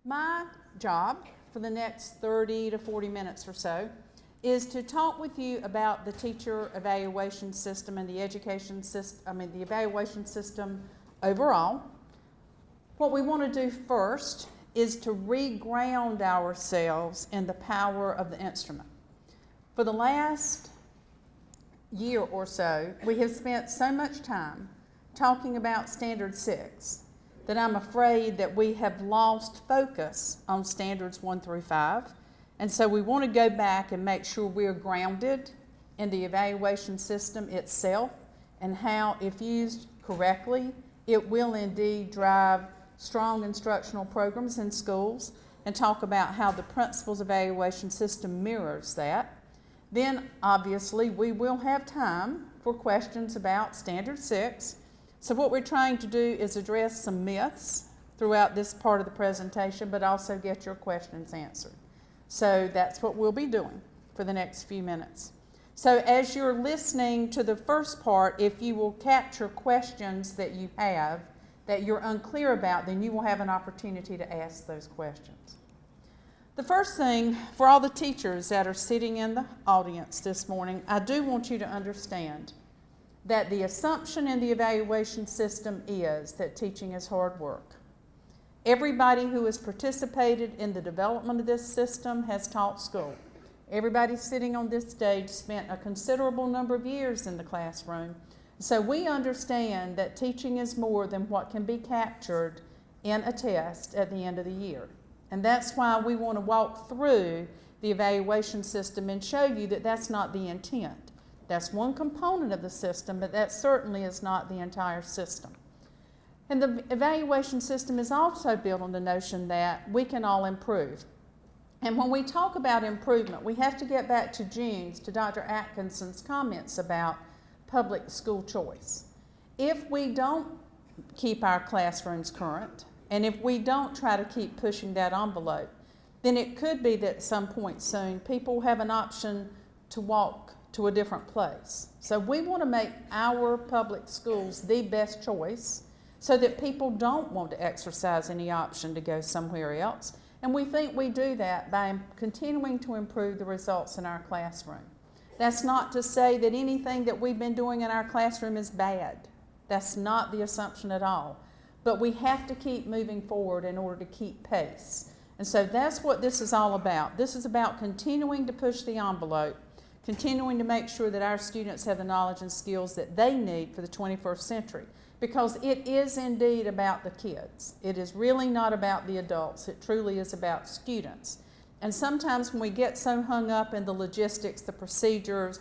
My job for the next 30 to 40 minutes or so is to talk with you about the teacher evaluation system and the the evaluation system overall. What we want to do first is to reground ourselves in the power of the instrument. For the last year or so, we have spent so much time talking about Standard 6 that I'm afraid that we have lost focus on Standards 1 through 5. And so we want to go back and make sure we're grounded in the evaluation system itself and how, if used correctly, it will indeed drive strong instructional programs in schools, and talk about how the principles evaluation system mirrors that. Then, obviously, we will have time for questions about Standard 6. So what we're trying to do is address some myths throughout this part of the presentation, but also get your questions answered. So that's what we'll be doing for the next few minutes. So as you're listening to the first part, if you will capture questions that you have that you're unclear about, then you will have an opportunity to ask those questions. The first thing, for all the teachers that are sitting in the audience this morning, I do want you to understand that the assumption in the evaluation system is that teaching is hard work. Everybody who has participated in the development of this system has taught school. Everybody sitting on this stage spent a considerable number of years in the classroom. So we understand that teaching is more than what can be captured in a test at the end of the year. And that's why we want to walk through the evaluation system and show you that that's not the intent. That's one component of the system, but that certainly is not the entire system. And the evaluation system is also built on the notion that we can all improve. And when we talk about improvement, we have to get back to Dr. Atkinson's comments about public school choice. If we don't keep our classrooms current, and if we don't try to keep pushing that envelope, then it could be that at some point soon people have an option to walk to a different place. So we want to make our public schools the best choice so that people don't want to exercise any option to go somewhere else. And we think we do that by continuing to improve the results in our classroom. That's not to say that anything that we've been doing in our classroom is bad. That's not the assumption at all. But we have to keep moving forward in order to keep pace. And so that's what this is all about. This is about continuing to push the envelope, continuing to make sure that our students have the knowledge and skills that they need for the 21st century. Because it is indeed about the kids. It is really not about the adults. It truly is about students. And sometimes when we get so hung up in the logistics, the procedures,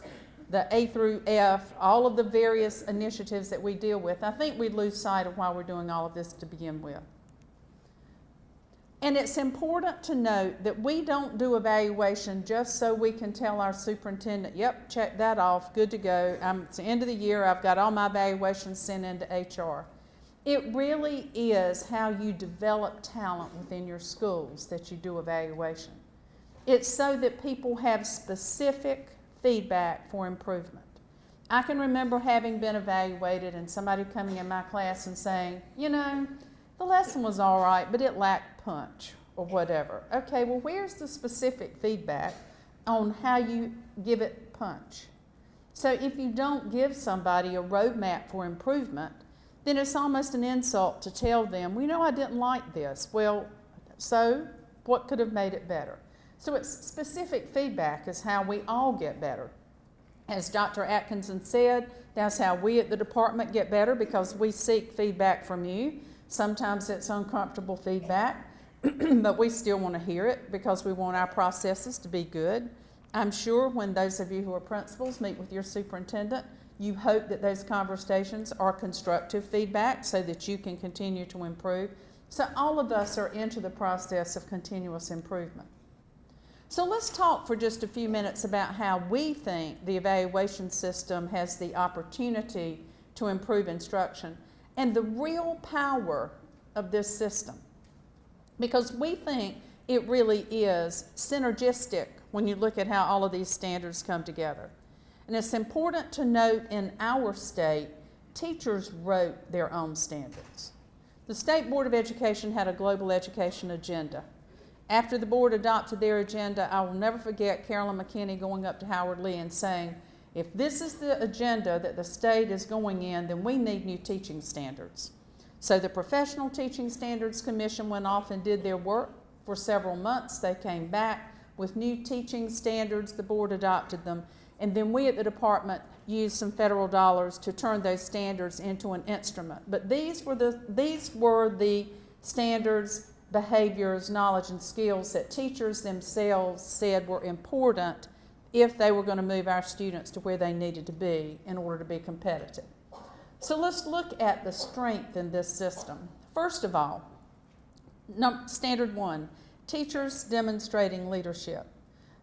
the A through F, all of the various initiatives that we deal with, I think we lose sight of why we're doing all of this to begin with. And it's important to note that we don't do evaluation just so we can tell our superintendent, yep, check that off, good to go. It's the end of the year, I've got all my evaluations sent into HR. It really is how you develop talent within your schools that you do evaluation. It's so that people have specific feedback for improvement. I can remember having been evaluated and somebody coming in my class and saying, you know, the lesson was all right, but it lacked punch or whatever. Okay, well, where's the specific feedback on how you give it punch? So if you don't give somebody a roadmap for improvement, then it's almost an insult to tell them, well, you know, I didn't like this. Well, so what could have made it better? So it's specific feedback is how we all get better. As Dr. Atkinson said, that's how we at the department get better, because we seek feedback from you. Sometimes it's uncomfortable feedback, but we still want to hear it because we want our processes to be good. I'm sure when those of you who are principals meet with your superintendent, you hope that those conversations are constructive feedback so that you can continue to improve. So all of us are into the process of continuous improvement. So let's talk for just a few minutes about how we think the evaluation system has the opportunity to improve instruction and the real power of this system. Because we think it really is synergistic when you look at how all of these standards come together. And it's important to note in our state, teachers wrote their own standards. The The State Board of Education had a global education agenda. After the board adopted their agenda, I will never forget Carolyn McKinney going up to Howard Lee and saying, if this is the agenda that the state is going in, then we need new teaching standards. So the Professional Teaching Standards Commission went off and did their work for several months. They came back with new teaching standards, the board adopted them, and then we at the department used some federal dollars to turn those standards into an instrument. But these were the standards, behaviors, knowledge, and skills that teachers themselves said were important if they were going to move our students to where they needed to be in order to be competitive. So let's look at the strength in this system. First of all, standard 1, teachers demonstrating leadership.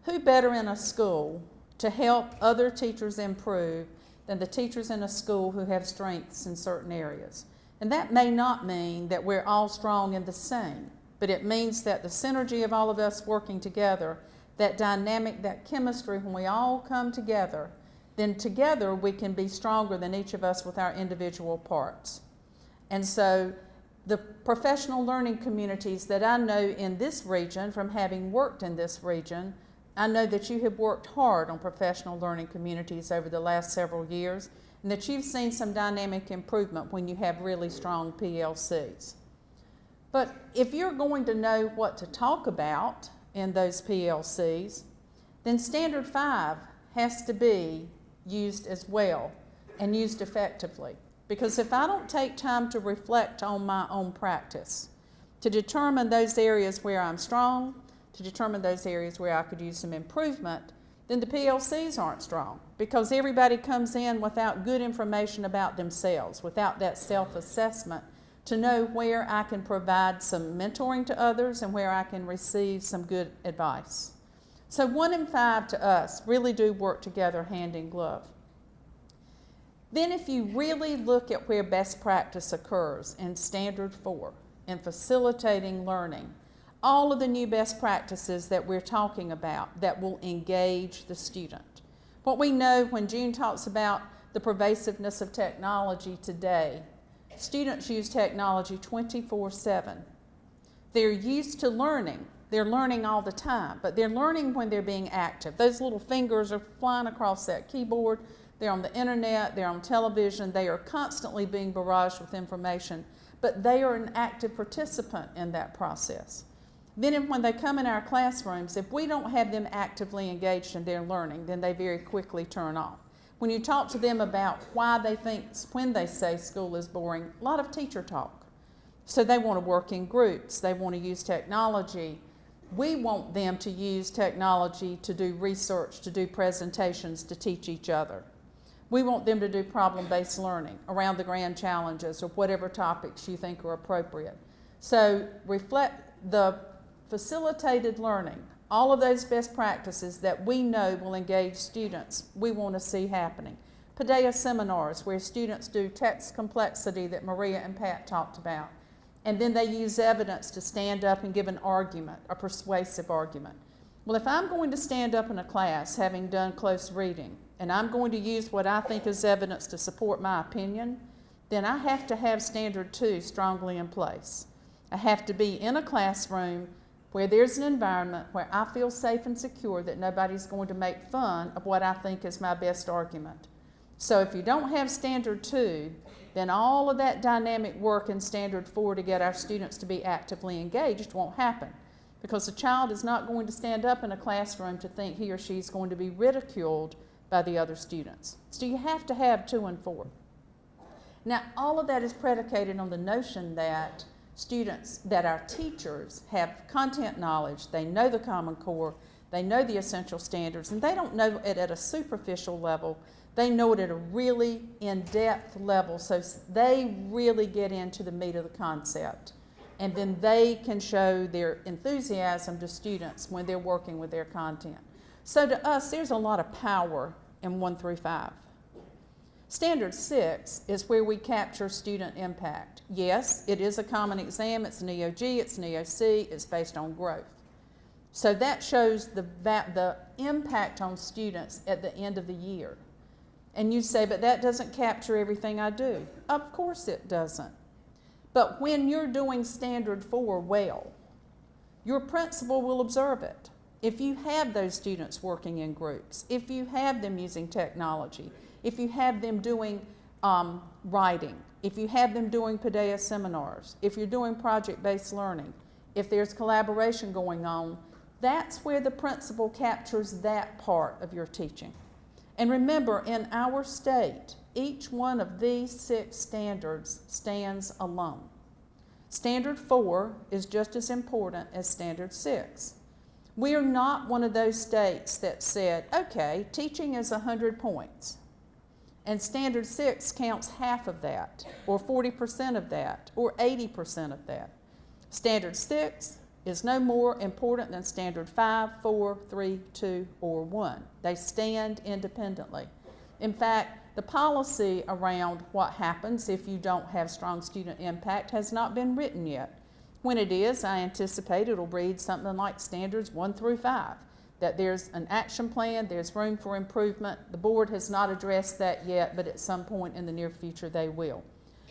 Who better in a school to help other teachers improve than the teachers in a school who have strengths in certain areas? And that may not mean that we're all strong in the same, but it means that the synergy of all of us working together, that dynamic, that chemistry, when we all come together, then together we can be stronger than each of us with our individual parts. And so the professional learning communities that I know in this region, from having worked in this region, I know that you have worked hard on professional learning communities over the last several years, and that you've seen some dynamic improvement when you have really strong PLCs. But if you're going to know what to talk about in those PLCs, then Standard 5 has to be used as well and used effectively. Because if I don't take time to reflect on my own practice, to determine those areas where I'm strong, to determine those areas where I could use some improvement, then the PLCs aren't strong, because everybody comes in without good information about themselves, without that self-assessment to know where I can provide some mentoring to others and where I can receive some good advice. So 1 in 5 to us really do work together hand in glove. Then if you really look at where best practice occurs in Standard 4, in facilitating learning, all of the new best practices that we're talking about that will engage the student. What we know when June talks about the pervasiveness of technology today, students use technology 24/7. They're used to learning. They're learning all the time, but they're learning when they're being active. Those little fingers are flying across that keyboard. They're on the internet, they're on television, they are constantly being barraged with information, but they are an active participant in that process. Then when they come in our classrooms, if we don't have them actively engaged in their learning, then they very quickly turn off. When you talk to them about why they think, when they say school is boring, a lot of teacher talk. So they want to work in groups, they want to use technology. We want them to use technology to do research, to do presentations, to teach each other. We want them to do problem-based learning around the grand challenges or whatever topics you think are appropriate. So reflect the facilitated learning, all of those best practices that we know will engage students, we want to see happening. Padea seminars where students do text complexity that Maria and Pat talked about, and then they use evidence to stand up and give an argument, a persuasive argument. Well, if I'm going to stand up in a class having done close reading, and I'm going to use what I think is evidence to support my opinion, then I have to have Standard 2 strongly in place. I have to be in a classroom where there's an environment where I feel safe and secure that nobody's going to make fun of what I think is my best argument. So if you don't have Standard 2, then all of that dynamic work in Standard 4 to get our students to be actively engaged won't happen, because a child is not going to stand up in a classroom to think he or she is going to be ridiculed by the other students. So you have to have 2 and 4. Now, all of that is predicated on the notion that students, that our teachers have content knowledge, they know the Common Core, they know the essential standards, and they don't know it at a superficial level, they know it at a really in-depth level, so they really get into the meat of the concept. And then they can show their enthusiasm to students when they're working with their content. So to us, there's a lot of power in 1 through 5. Standard 6 is where we capture student impact. Yes, it is a common exam, it's an EOG, it's an EOC, it's based on growth. So that shows the impact on students at the end of the year. And you say, but that doesn't capture everything I do. Of course it doesn't. But when you're doing Standard 4 well, your principal will observe it. If you have those students working in groups, if you have them using technology, if you have them doing writing, if you have them doing PADEA seminars, if you're doing project-based learning, if there's collaboration going on, that's where the principal captures that part of your teaching. And remember, in our state, each one of these 6 standards stands alone. Standard 4 is just as important as Standard 6. We are not one of those states that said, okay, teaching is 100 points, and Standard 6 counts half of that, or 40% of that, or 80% of that. Standard 6 is no more important than Standard 5, 4, 3, 2, or 1. They stand independently. In fact, the policy around what happens if you don't have strong student impact has not been written yet. When it is, I anticipate it'll read something like Standards 1 through 5, that there's an action plan, there's room for improvement. The board has not addressed that yet, but at some point in the near future they will.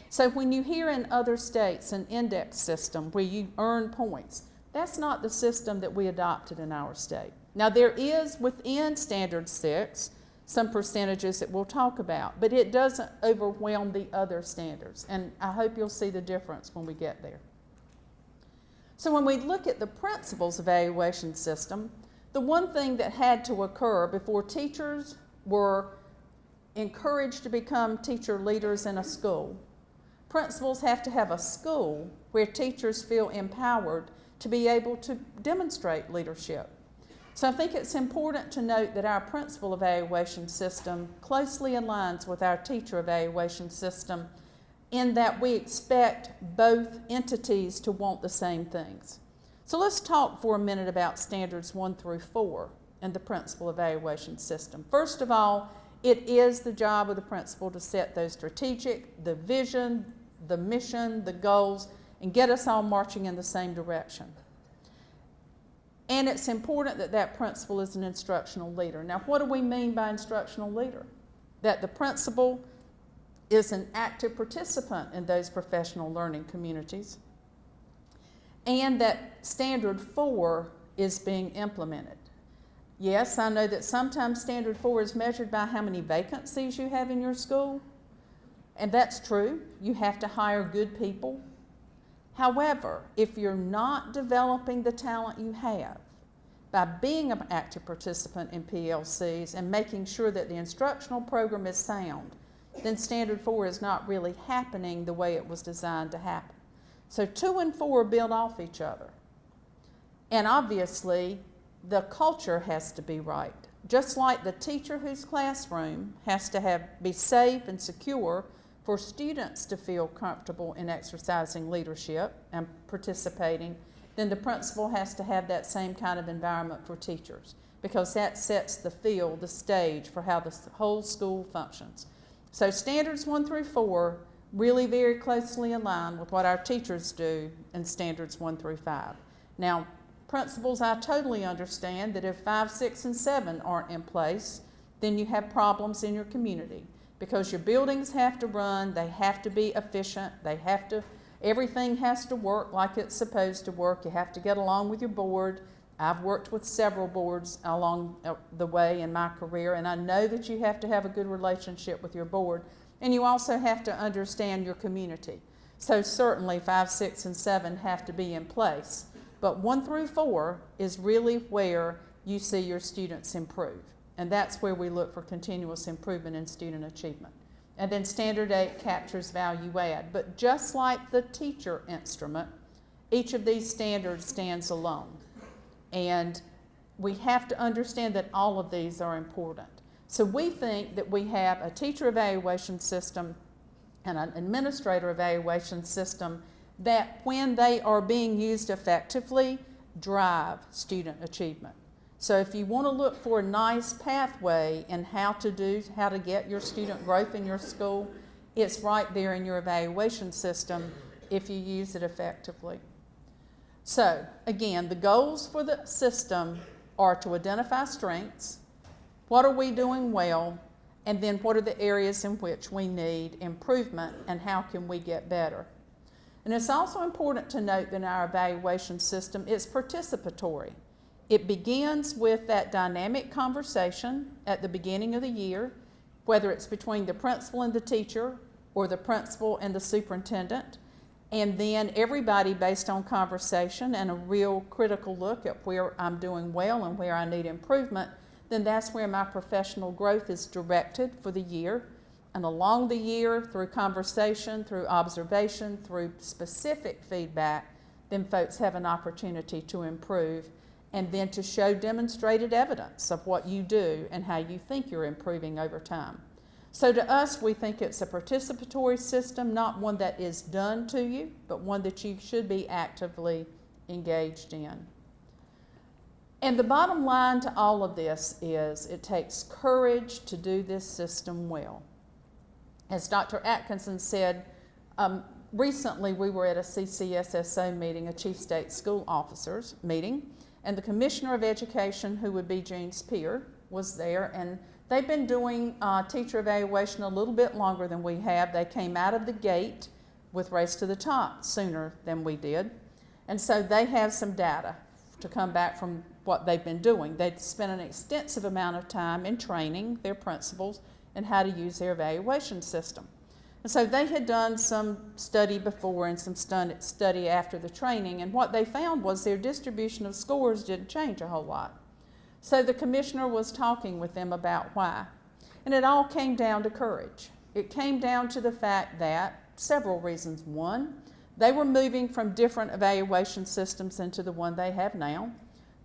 So when you hear in other states an index system where you earn points, that's not the system that we adopted in our state. Now there is within Standard 6 some percentages that we'll talk about, but it doesn't overwhelm the other standards, and I hope you'll see the difference when we get there. So when we look at the principal's evaluation system, the one thing that had to occur before teachers were encouraged to become teacher leaders in a school, principals have to have a school where teachers feel empowered to be able to demonstrate leadership. So I think it's important to note that our principal evaluation system closely aligns with our teacher evaluation system in that we expect both entities to want the same things. So let's talk for a minute about Standards 1 through 4 and the principal evaluation system. First of all, it is the job of the principal to set those strategic, the vision, the mission, the goals, and get us all marching in the same direction. And it's important that that principal is an instructional leader. Now, what do we mean by instructional leader? That the principal is an active participant in those professional learning communities, and that Standard 4 is being implemented. Yes, I know that sometimes Standard 4 is measured by how many vacancies you have in your school, and that's true. You have to hire good people. However, if you're not developing the talent you have by being an active participant in PLCs and making sure that the instructional program is sound, then Standard 4 is not really happening the way it was designed to happen. So 2 and 4 build off each other. And obviously, the culture has to be right. Just like the teacher whose classroom has to be safe and secure for students to feel comfortable in exercising leadership and participating, then the principal has to have that same kind of environment for teachers, because that sets the field, the stage for how the whole school functions. So Standards 1 through 4 really very closely align with what our teachers do in Standards 1 through 5. Now, principals, I totally understand that if 5, 6, and 7 aren't in place, then you have problems in your community, because your buildings have to run, they have to be efficient, everything has to work like it's supposed to work. You have to get along with your board. I've worked with several boards along the way in my career, and I know that you have to have a good relationship with your board, and you also have to understand your community. So certainly 5, 6, and 7 have to be in place, but 1 through 4 is really where you see your students improve, and that's where we look for continuous improvement in student achievement. And then Standard 8 captures value add, but just like the teacher instrument, each of these standards stands alone. And we have to understand that all of these are important. So we think that we have a teacher evaluation system and an administrator evaluation system that, when they are being used effectively, drive student achievement. So if you want to look for a nice pathway in how to get your student growth in your school, it's right there in your evaluation system if you use it effectively. So, again, the goals for the system are to identify strengths, what are we doing well, and then what are the areas in which we need improvement and how can we get better. And it's also important to note that in our evaluation system, it's participatory. It begins with that dynamic conversation at the beginning of the year, whether it's between the principal and the teacher or the principal and the superintendent, and then everybody based on conversation and a real critical look at where I'm doing well and where I need improvement, then that's where my professional growth is directed for the year. And along the year, through conversation, through observation, through specific feedback, then folks have an opportunity to improve and then to show demonstrated evidence of what you do and how you think you're improving over time. So to us, we think it's a participatory system, not one that is done to you, but one that you should be actively engaged in. And the bottom line to all of this is it takes courage to do this system well. As Dr. Atkinson said, recently we were at a CCSSO meeting, a Chief State School Officers meeting, and the Commissioner of Education, who would be Gene's peer, was there, and they've been doing teacher evaluation a little bit longer than we have. They came out of the gate with Race to the Top sooner than we did, and so they have some data to come back from what they've been doing. They've spent an extensive amount of time in training their principals and how to use their evaluation system. And so they had done some study before and some study after the training, and what they found was their distribution of scores didn't change a whole lot. So the commissioner was talking with them about why. And it all came down to courage. It came down to the fact that several reasons. One, they were moving from different evaluation systems into the one they have now.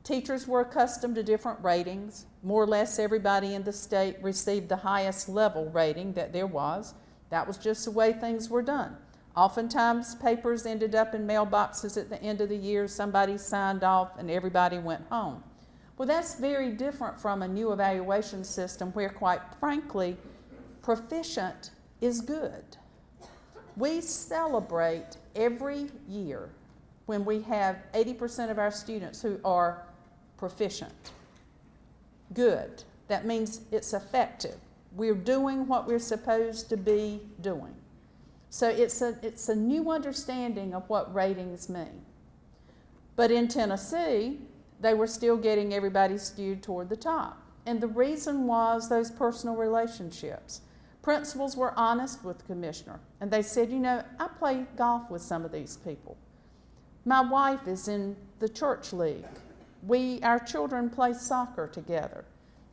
Teachers were accustomed to different ratings. More or less everybody in the state received the highest level rating that there was. That was just the way things were done. Oftentimes papers ended up in mailboxes at the end of the year, somebody signed off and everybody went home. Well, that's very different from a new evaluation system where, quite frankly, proficient is good. We celebrate every year when we have 80% of our students who are proficient. Good. That means it's effective. We're doing what we're supposed to be doing. So it's a new understanding of what ratings mean. But in Tennessee, they were still getting everybody skewed toward the top. And the reason was those personal relationships. Principals were honest with the commissioner, and they said, you know, I play golf with some of these people. My wife is in the church league. Our children play soccer together.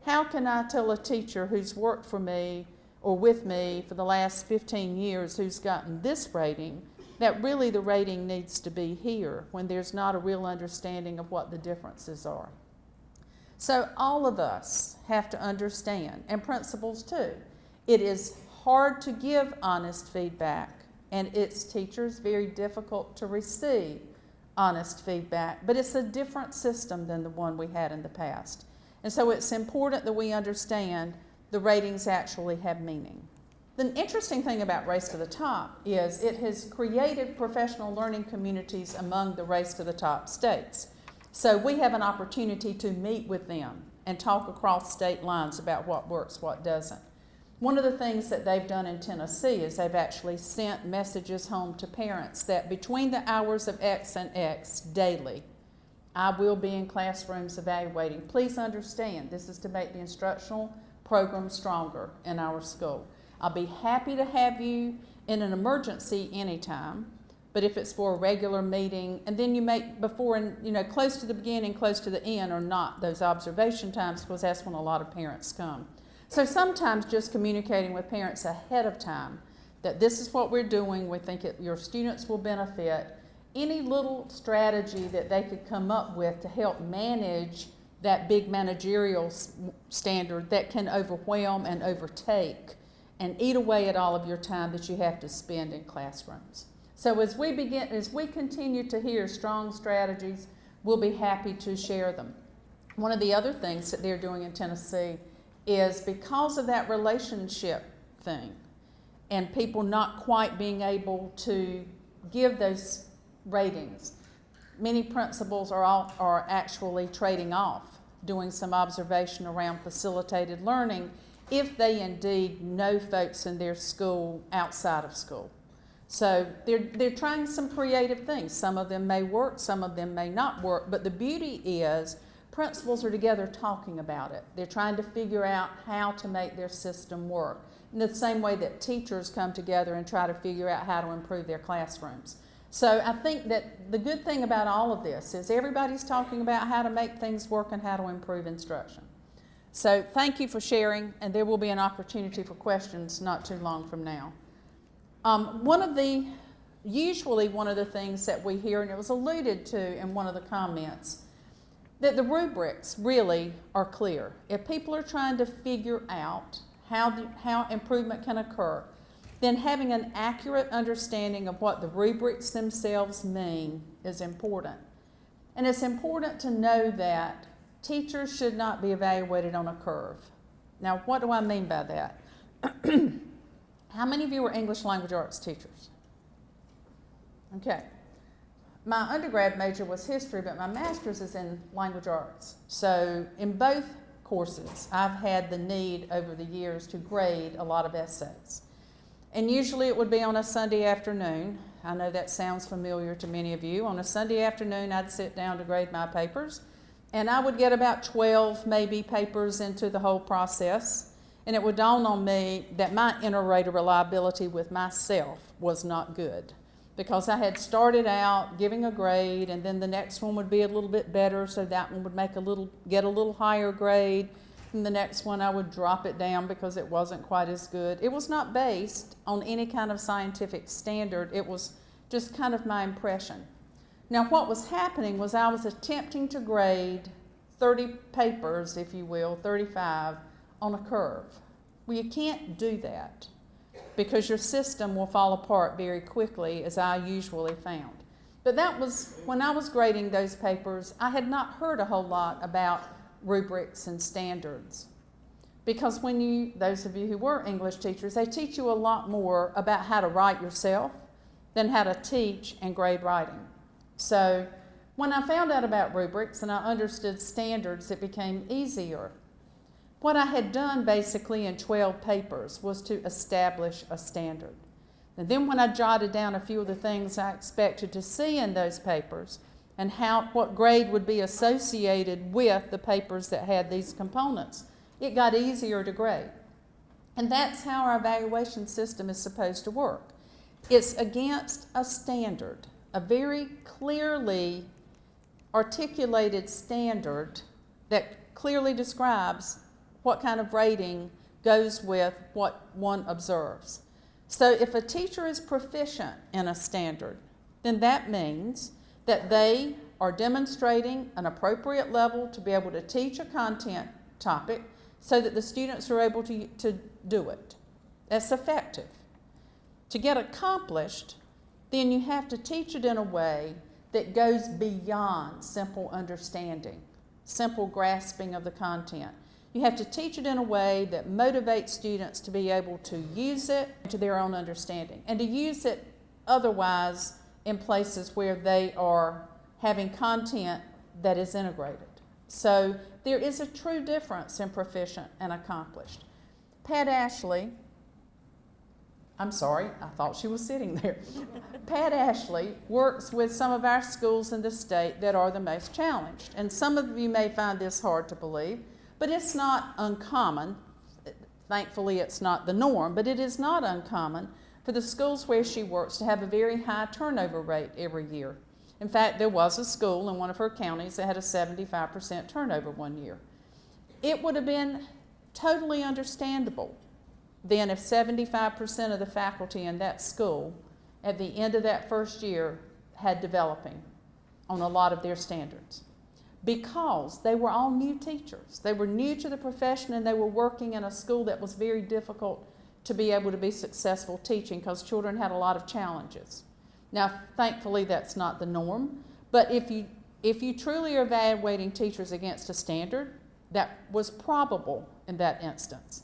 How can I tell a teacher who's worked for me or with me for the last 15 years who's gotten this rating that really the rating needs to be here when there's not a real understanding of what the differences are? So all of us have to understand, and principals too, it is hard to give honest feedback, and it's teachers very difficult to receive honest feedback, but it's a different system than the one we had in the past. And so it's important that we understand the ratings actually have meaning. The interesting thing about Race to the Top is it has created professional learning communities among the Race to the Top states. So we have an opportunity to meet with them and talk across state lines about what works, what doesn't. One of the things that they've done in Tennessee is they've actually sent messages home to parents that between the hours of X and X daily, I will be in classrooms evaluating. Please understand, this is to make the instructional program stronger in our school. I'll be happy to have you in an emergency anytime, but if it's for a regular meeting, and then you make before and, you know, close to the beginning, close to the end, or not those observation times, because that's when a lot of parents come. So sometimes just communicating with parents ahead of time that this is what we're doing, we think your students will benefit. Any little strategy that they could come up with to help manage that big managerial standard that can overwhelm and overtake and eat away at all of your time that you have to spend in classrooms. So as we continue to hear strong strategies, we'll be happy to share them. One of the other things that they're doing in Tennessee is because of that relationship thing and people not quite being able to give those ratings, many principals are actually trading off, doing some observation around facilitated learning if they indeed know folks in their school outside of school. So they're trying some creative things. Some of them may work, some of them may not work, but the beauty is principals are together talking about it. They're trying to figure out how to make their system work in the same way that teachers come together and try to figure out how to improve their classrooms. So I think that the good thing about all of this is everybody's talking about how to make things work and how to improve instruction. So thank you for sharing, and there will be an opportunity for questions not too long from now. Usually one of the things that we hear, and it was alluded to in one of the comments, that the rubrics really are clear. If people are trying to figure out how improvement can occur, then having an accurate understanding of what the rubrics themselves mean is important. And it's important to know that teachers should not be evaluated on a curve. Now, what do I mean by that? How many of you were English language arts teachers? Okay. My undergrad major was history, but my master's is in language arts. So in both courses, I've had the need over the years to grade a lot of essays. And usually it would be on a Sunday afternoon. I know that sounds familiar to many of you. On a Sunday afternoon, I'd sit down to grade my papers, and I would get about 12 maybe papers into the whole process. And it would dawn on me that my inter-rater reliability with myself was not good, because I had started out giving a grade, and then the next one would be a little bit better, so that one would get a little higher grade, and the next one I would drop it down because it wasn't quite as good. It was not based on any kind of scientific standard. It was just kind of my impression. Now, what was happening was I was attempting to grade 30 papers, if you will, 35, on a curve. Well, you can't do that, because your system will fall apart very quickly, as I usually found. But that was, when I was grading those papers, I had not heard a whole lot about rubrics and standards. Because those of you who were English teachers, they teach you a lot more about how to write yourself than how to teach and grade writing. So when I found out about rubrics and I understood standards, it became easier. What I had done basically in 12 papers was to establish a standard. And then when I jotted down a few of the things I expected to see in those papers and what grade would be associated with the papers that had these components, it got easier to grade. And that's how our evaluation system is supposed to work. It's against a standard, a very clearly articulated standard that clearly describes what kind of rating goes with what one observes. So if a teacher is proficient in a standard, then that means that they are demonstrating an appropriate level to be able to teach a content topic so that the students are able to do it. That's effective. To get accomplished, then you have to teach it in a way that goes beyond simple understanding, simple grasping of the content. You have to teach it in a way that motivates students to be able to use it to their own understanding, and to use it otherwise in places where they are having content that is integrated. So there is a true difference in proficient and accomplished. Pat Ashley, I'm sorry, I thought she was sitting there. Pat Ashley works with some of our schools in the state that are the most challenged. And some of you may find this hard to believe, but it's not uncommon. Thankfully, it's not the norm, but it is not uncommon for the schools where she works to have a very high turnover rate every year. In fact, there was a school in one of her counties that had a 75% turnover one year. It would have been totally understandable then if 75% of the faculty in that school at the end of that first year had developing on a lot of their standards, because they were all new teachers. They were new to the profession, and they were working in a school that was very difficult to be able to be successful teaching, because children had a lot of challenges. Now, thankfully, that's not the norm, but if you truly are evaluating teachers against a standard, that was probable in that instance.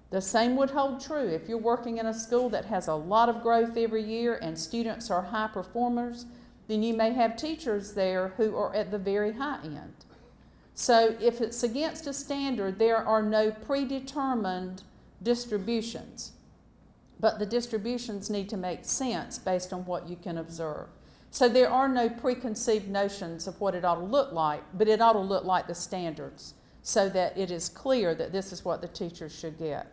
The same would hold true if you're working in a school that has a lot of growth every year and students are high performers. Then you may have teachers there who are at the very high end. So if it's against a standard, there are no predetermined distributions. but the distributions need to make sense based on what you can observe. So there are no preconceived notions of what it ought to look like, but it ought to look like the standards so that it is clear that this is what the teachers should get.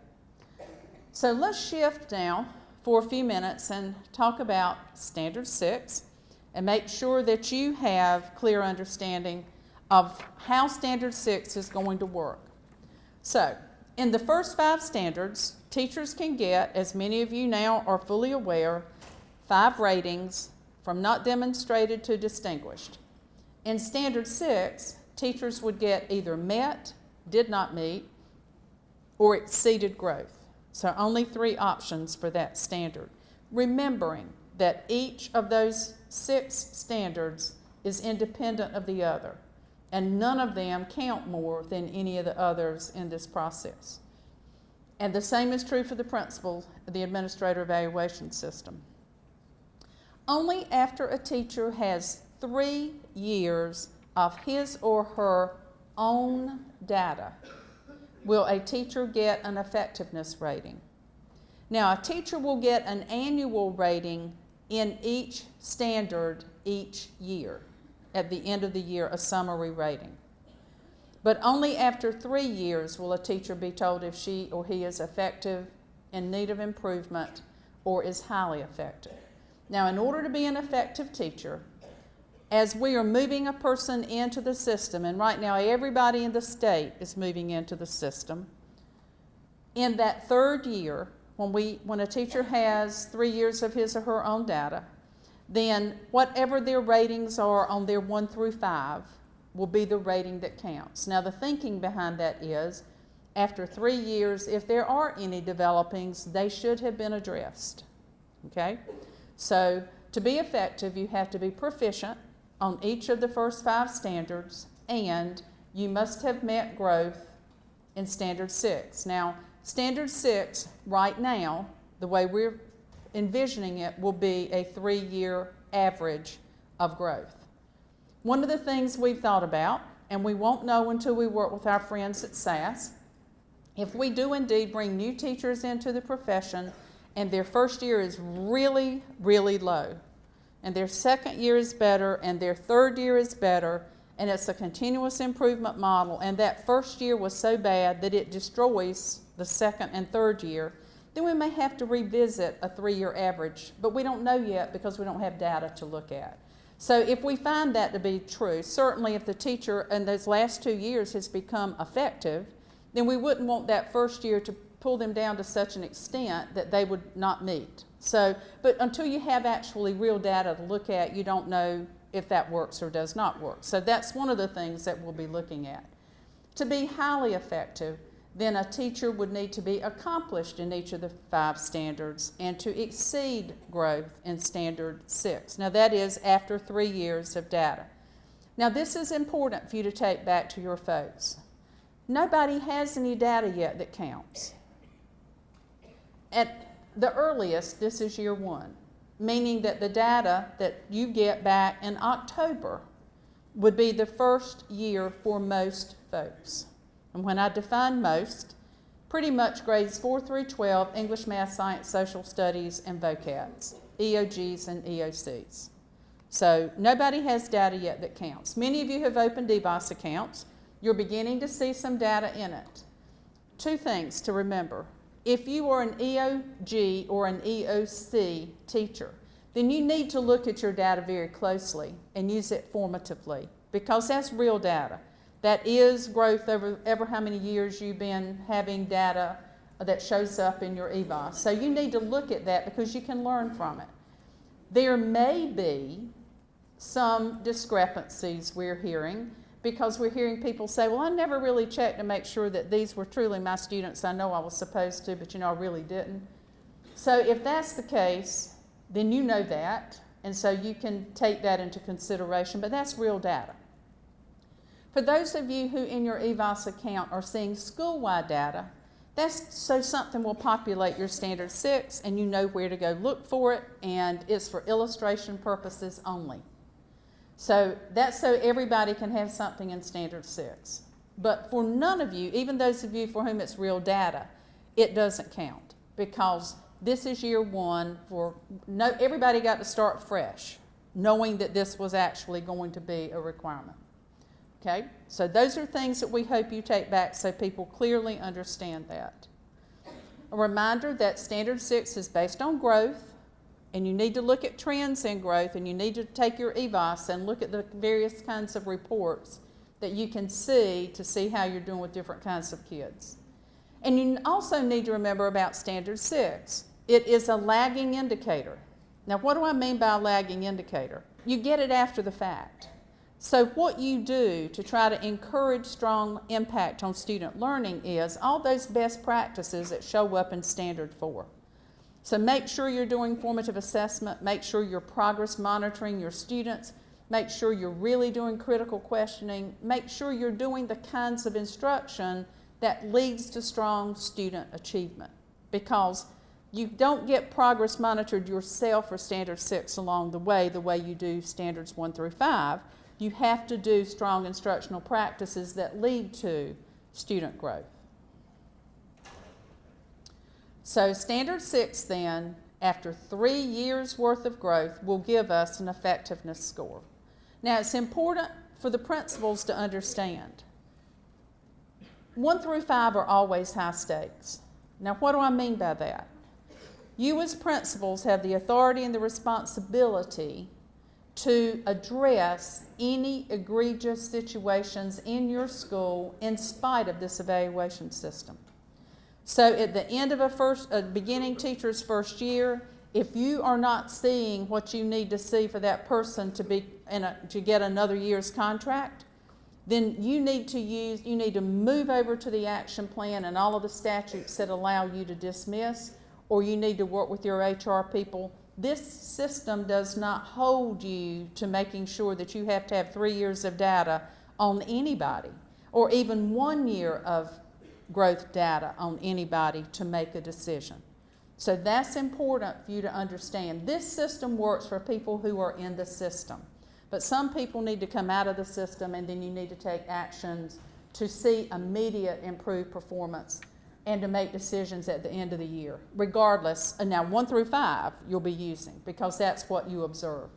So let's shift now for a few minutes and talk about Standard 6 and make sure that you have clear understanding of how Standard 6 is going to work. So in the first 5 standards, teachers can get, as many of you now are fully aware, 5 ratings from not demonstrated to distinguished. In Standard 6, teachers would get either met, did not meet, or exceeded growth. So only 3 options for that standard. Remembering that each of those 6 standards is independent of the other, and none of them count more than any of the others in this process. And the same is true for the principal, the Administrator Evaluation System. Only after a teacher has 3 years of his or her own data will a teacher get an effectiveness rating. Now, a teacher will get an annual rating in each standard each year. At the end of the year, a summary rating. But only after 3 years will a teacher be told if she or he is effective, in need of improvement, or is highly effective. Now, in order to be an effective teacher, as we are moving a person into the system, and right now everybody in the state is moving into the system, in that 3rd year, when a teacher has 3 years of his or her own data, then whatever their ratings are on their 1 through 5 will be the rating that counts. Now, the thinking behind that is, after 3 years, if there are any developings, they should have been addressed. Okay? So, to be effective, you have to be proficient on each of the first 5 standards, and you must have met growth in Standard 6. Now, Standard 6, right now, the way we're envisioning it, will be a 3-year average of growth. One of the things we've thought about, and we won't know until we work with our friends at SAS, if we do indeed bring new teachers into the profession and their first year is really, really low, and their second year is better, and their 3rd year is better, and it's a continuous improvement model, and that first year was so bad that it destroys the 2nd and 3rd year, then we may have to revisit a 3-year average, but we don't know yet because we don't have data to look at. So if we find that to be true, certainly if the teacher in those last 2 years has become effective, then we wouldn't want that first year to pull them down to such an extent that they would not meet. So, but until you have actually real data to look at, you don't know if that works or does not work. So that's one of the things that we'll be looking at. To be highly effective, then a teacher would need to be accomplished in each of the 5 standards and to exceed growth in Standard 6. Now that is after 3 years of data. Now this is important for you to take back to your folks. Nobody has any data yet that counts. At the earliest, this is year 1, meaning that the data that you get back in October would be the first year for most folks. And when I define most, pretty much grades 4 through 12, English, Math, Science, Social Studies, and vocabs, EOGs and EOCs. So nobody has data yet that counts. Many of you have opened EVOS accounts. You're beginning to see some data in it. 2 things to remember. If you are an EOG or an EOC teacher, then you need to look at your data very closely and use it formatively, because that's real data. That is growth over how many years you've been having data that shows up in your EVOS. So you need to look at that because you can learn from it. There may be some discrepancies we're hearing, because we're hearing people say, well, I never really checked to make sure that these were truly my students. I know I was supposed to, but I really didn't. So if that's the case, then you know that, and so you can take that into consideration, but that's real data. For those of you who in your EVOS account are seeing school-wide data, that's so something will populate your Standard 6 and you know where to go look for it, and it's for illustration purposes only. So that's so everybody can have something in Standard 6. But for none of you, even those of you for whom it's real data, it doesn't count, because this is year one everybody got to start fresh, knowing that this was actually going to be a requirement. Okay, so those are things that we hope you take back so people clearly understand that. A reminder that Standard 6 is based on growth, and you need to look at trends in growth, and you need to take your EVAS and look at the various kinds of reports that you can see to see how you're doing with different kinds of kids. And you also need to remember about Standard 6. It is a lagging indicator. Now, what do I mean by a lagging indicator? You get it after the fact. So what you do to try to encourage strong impact on student learning is all those best practices that show up in Standard 4. So make sure you're doing formative assessment, make sure you're progress monitoring your students, make sure you're really doing critical questioning, make sure you're doing the kinds of instruction that leads to strong student achievement, because you don't get progress monitored yourself for Standard 6 along the way you do Standards 1 through 5. You have to do strong instructional practices that lead to student growth. So Standard 6 then, after 3 years worth of growth, will give us an effectiveness score. Now it's important for the principals to understand 1 through 5 are always high stakes. Now what do I mean by that? You as principals have the authority and the responsibility to address any egregious situations in your school in spite of this evaluation system. So at the end of a beginning teacher's first year, if you are not seeing what you need to see for that person to get another year's contract, then you need to move over to the action plan and all of the statutes that allow you to dismiss, or you need to work with your HR people. This system does not hold you to making sure that you have to have 3 years of data on anybody, or even 1 year of growth data on anybody to make a decision. So that's important for you to understand. This system works for people who are in the system, but some people need to come out of the system, and then you need to take actions to see immediate improved performance and to make decisions at the end of the year, regardless. And now 1 through 5 you'll be using, because that's what you observe.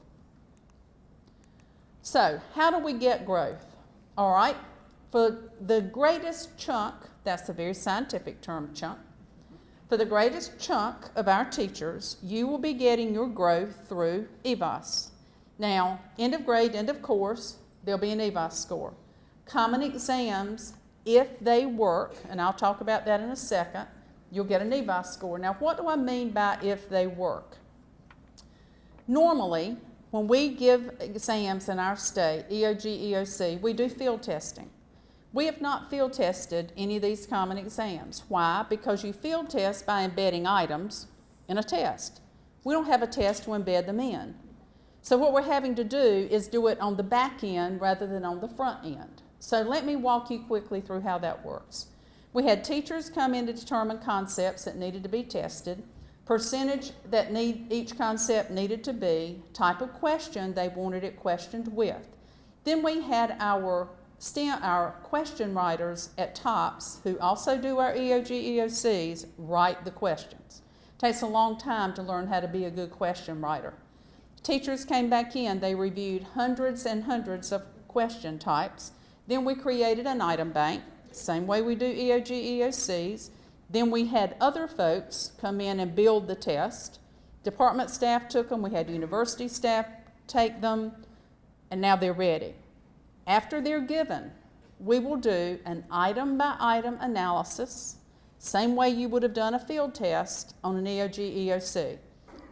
So how do we get growth? All right, for the greatest chunk, that's a very scientific term, chunk. For the greatest chunk of our teachers, you will be getting your growth through EVAS. Now, end of grade, end of course, there'll be an EVAS score. Common exams, if they work, and I'll talk about that in a second, you'll get an EVAS score. Now, what do I mean by if they work? Normally, when we give exams in our state, EOG, EOC, we do field testing. We have not field tested any of these common exams. Why? Because you field test by embedding items in a test. We don't have a test to embed them in. So what we're having to do is do it on the back end rather than on the front end. So let me walk you quickly through how that works. We had teachers come in to determine concepts that needed to be tested, percentage that each concept needed to be, type of question they wanted it questioned with. Then we had our question writers at TOPS, who also do our EOG, EOCs, write the questions. It takes a long time to learn how to be a good question writer. Teachers came back in, they reviewed hundreds and hundreds of question types. Then we created an item bank, same way we do EOG, EOCs. Then we had other folks come in and build the test. Department staff took them, we had university staff take them, and now they're ready. After they're given, we will do an item-by-item analysis, same way you would have done a field test on an EOG, EOC.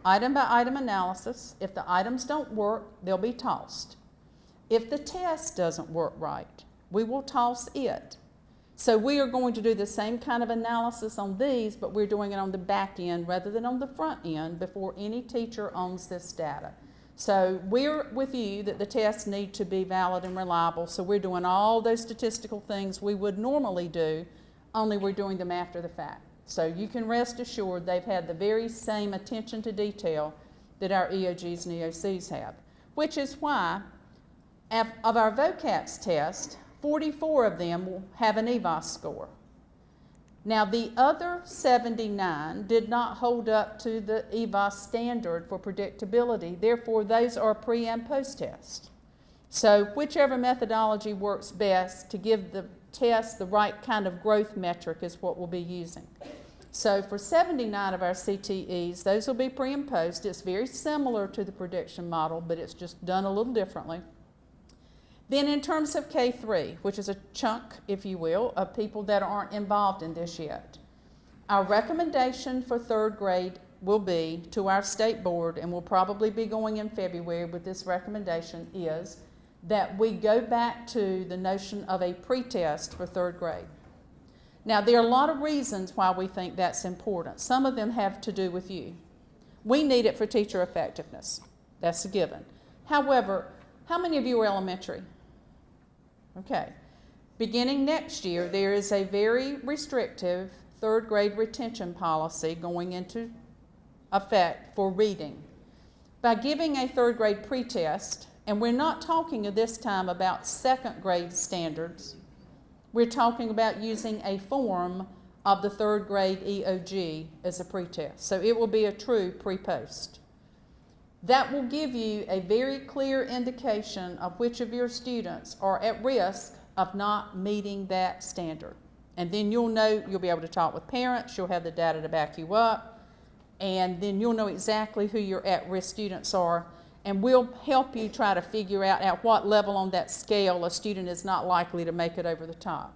Item-by-item analysis. If the items don't work, they'll be tossed. If the test doesn't work right, we will toss it. So we are going to do the same kind of analysis on these, but we're doing it on the back end rather than on the front end before any teacher owns this data. So we're with you that the tests need to be valid and reliable, so we're doing all those statistical things we would normally do, only we're doing them after the fact. So you can rest assured they've had the very same attention to detail that our EOGs and EOCs have, which is why of our VOCAPS test, 44 of them will have an EVAS score. Now, the other 79 did not hold up to the EVA standard for predictability. Therefore, those are pre and post tests. So whichever methodology works best to give the test the right kind of growth metric is what we'll be using. So for 79 of our CTEs, those will be pre and post. It's very similar to the prediction model, but it's just done a little differently. Then in terms of K3, which is a chunk, if you will, of people that aren't involved in this yet, our recommendation for third grade will be to our state board, and we'll probably be going in February with this recommendation, is that we go back to the notion of a pretest for third grade. Now, there are a lot of reasons why we think that's important. Some of them have to do with you. We need it for teacher effectiveness. That's a given. However, how many of you are elementary? Okay. Beginning next year, there is a very restrictive third grade retention policy going into effect for reading. By giving a third grade pretest, and we're not talking at this time about second grade standards, we're talking about using a form of the third grade EOG as a pretest. So it will be a true pre-post. That will give you a very clear indication of which of your students are at risk of not meeting that standard. And then you'll know, you'll be able to talk with parents, you'll have the data to back you up, and then you'll know exactly who your at-risk students are, and we'll help you try to figure out at what level on that scale a student is not likely to make it over the top.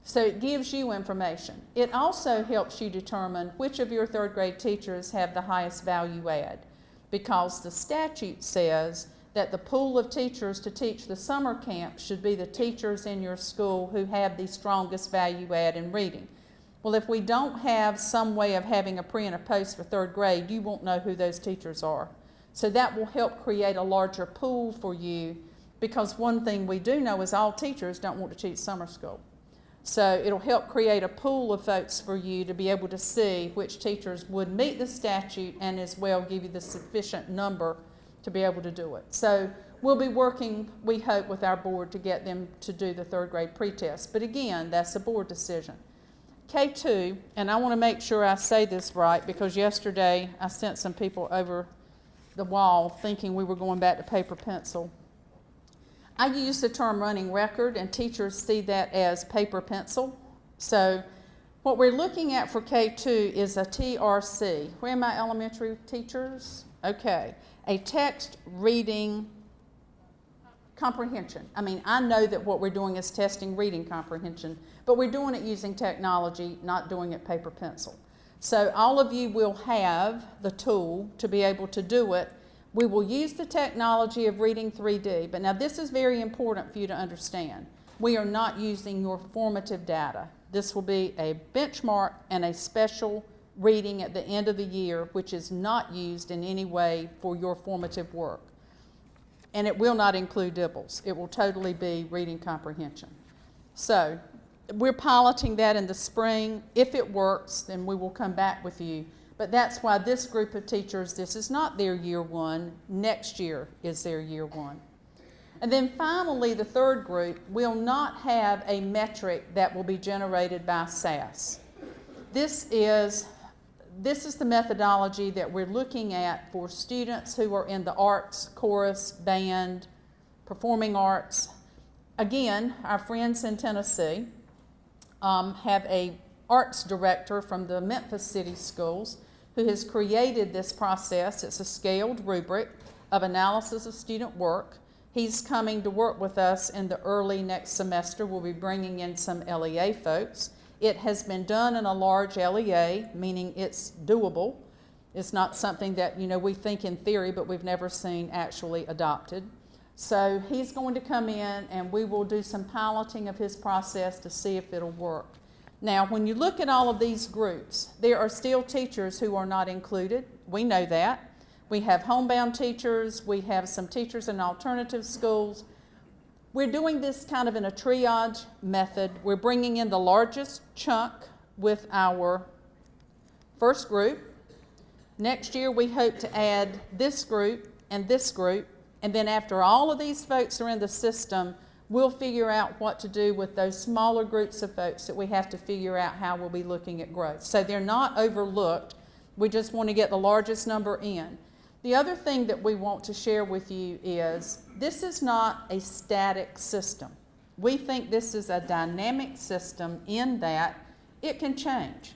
So it gives you information. It also helps you determine which of your third grade teachers have the highest value add, because the statute says that the pool of teachers to teach the summer camp should be the teachers in your school who have the strongest value add in reading. Well, if we don't have some way of having a pre and a post for third grade, you won't know who those teachers are. So that will help create a larger pool for you, because one thing we do know is all teachers don't want to teach summer school. So it'll help create a pool of folks for you to be able to see which teachers would meet the statute and as well give you the sufficient number to be able to do it. So we'll be working, we hope, with our board to get them to do the third grade pretest. But again, that's a board decision. K2, and I want to make sure I say this right, because yesterday I sent some people over the wall thinking we were going back to paper pencil. I use the term running record, and teachers see that as paper pencil. So what we're looking at for K2 is a TRC. Where are my elementary teachers? Okay. A text reading comprehension. I mean, I know that what we're doing is testing reading comprehension, but we're doing it using technology, not doing it paper pencil. So all of you will have the tool to be able to do it. We will use the technology of reading 3D, but now this is very important for you to understand. We are not using your formative data. This will be a benchmark and a special reading at the end of the year, which is not used in any way for your formative work. And it will not include dibbles. It will totally be reading comprehension. So we're piloting that in the spring. If it works, then we will come back with you. But that's why this group of teachers, this is not their year one. Next year is their year one. And then finally, the third group will not have a metric that will be generated by SAS. This is the methodology that we're looking at for students who are in the arts, chorus, band, performing arts. Again, our friends in Tennessee have a arts director from the Memphis City Schools who has created this process. It's a scaled rubric of analysis of student work. He's coming to work with us in the early next semester. We'll be bringing in some LEA folks. It has been done in a large LEA, meaning it's doable. It's not something that, we think in theory, but we've never seen actually adopted. So he's going to come in and we will do some piloting of his process to see if it'll work. Now, when you look at all of these groups, there are still teachers who are not included. We know that. We have homebound teachers. We have some teachers in alternative schools. We're doing this kind of in a triage method. We're bringing in the largest chunk with our first group. Next year, we hope to add this group, and then after all of these folks are in the system, we'll figure out what to do with those smaller groups of folks that we have to figure out how we'll be looking at growth. So they're not overlooked. We just want to get the largest number in. The other thing that we want to share with you is this is not a static system. We think this is a dynamic system in that it can change.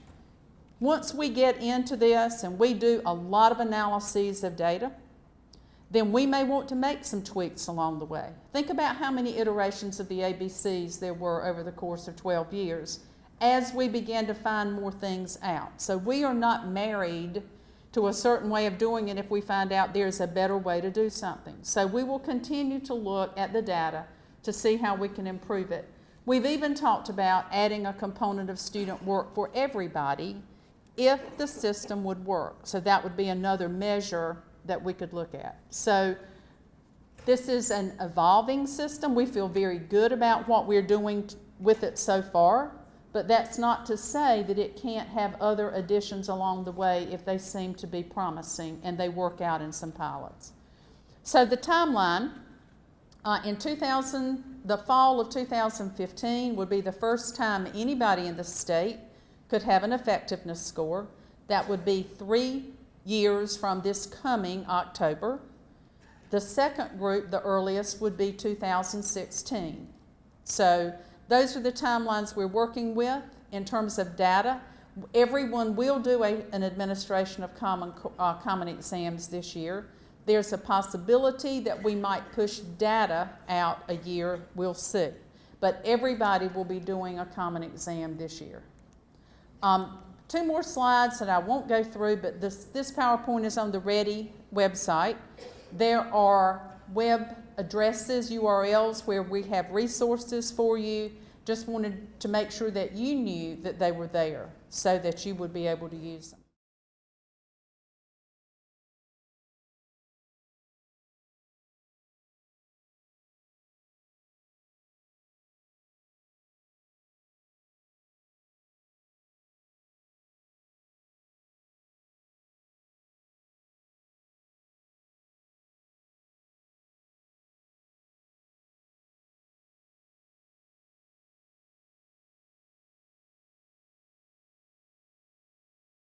Once we get into this and we do a lot of analyses of data, then we may want to make some tweaks along the way. Think about how many iterations of the ABCs there were over the course of 12 years as we began to find more things out. So we are not married to a certain way of doing it if we find out there's a better way to do something. So we will continue to look at the data to see how we can improve it. We've even talked about adding a component of student work for everybody if the system would work. So that would be another measure that we could look at. So this is an evolving system. We feel very good about what we're doing with it so far, but that's not to say that it can't have other additions along the way if they seem to be promising and they work out in some pilots. So the timeline, the fall of 2015 would be the first time anybody in the state could have an effectiveness score. That would be 3 years from this coming October. The second group, the earliest, would be 2016. So those are the timelines we're working with in terms of data. Everyone will do an administration of common exams this year. There's a possibility that we might push data out a year, we'll see. But everybody will be doing a common exam this year. 2 more slides that I won't go through, but this PowerPoint is on the READY website. There are web addresses, URLs, where we have resources for you. Just wanted to make sure that you knew that they were there so that you would be able to use them.